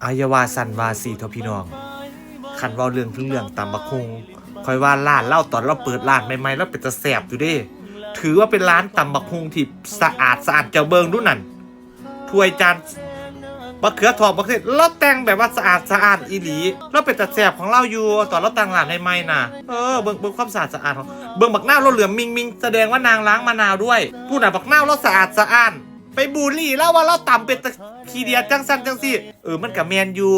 อายาวาสันวาสีทพี่น้องขันว่าเรื่องถึงเรื่องตำบักฮุงคอยว่าร้านเล่าตอนเราเปิดร้านใหม่ๆแล้วเป็นตะแสบอยู่ดิถือว่าเป็นร้านตำบักฮุงที่สะอาดเจ้าเบิงดูนั่นถ้วยจานบักเขือทองบักเขือเราแต่งแบบว่าสะอาดอีหลีเราเป็นตะแสบของเราอยู่ตอนเราแต่งร้านใหม่ๆน่ะเบิ่งความสะอาดของเบิ่งบักหน้าเราเหลือมิงแสดงว่านางล้างมะนาวด้วยพูดน่ะบักหน้าเราสะอาดไปบูลลี่แล้วว่าเราต่ำเป็นตะขี้เดียดจังสันจังสิมันกับแมนยู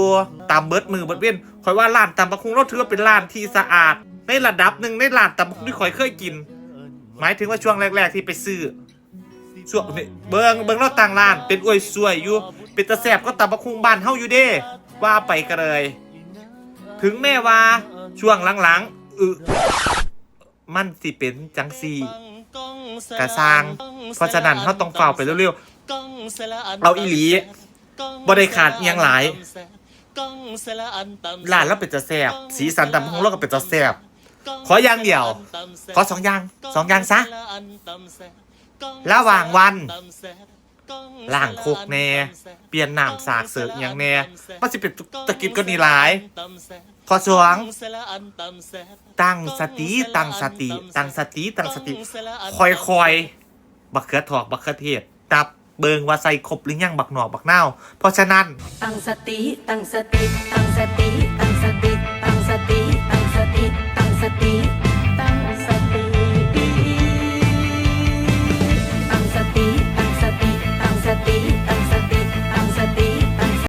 ต่ำเบิดมือเบิดเว้นคอยว่าร้านตำบักฮุงเราถือว่าเป็นร้านที่สะอาดในระดับหนึ่งในร้านตำบักฮุงที่คอยเคยกินหมายถึงว่าช่วงแรกๆที่ไปซื้อช่วงนี้เบิ่งเราต่างร้านเป็นอวยสวยอยู่เป็นตะแสบก็ตำบักฮุงบ้านเฮาอยู่เด้ว่าไปกันเลยถึงแม้ว่าช่วงหลังมันสิเป็นจังซี่กระซางเพราะฉะนั้นเขาต้องเฝ้าไปเร็วๆเอาอีหลีบ่ได้ขาดเอียงหลายร้านแล้วเป็นจะแซ่บสีสันตำบักหุ่งเราก็เป็นจะแซ่บขออย่างเดียวขอ2 อย่างซะระหว่างวันล้างโคกแน่เปลี่ยนน้ำสากเสิร์ฟอย่างแน่ก็สิเป็นตะกิดก็นี่หลายขอตั้งสติคอยบักเขือทองบักเขือเทศตับเบิงว่าใส่ครบหรือยังบักหนอกบักนาวเพราะฉะนั้นตั้งสติ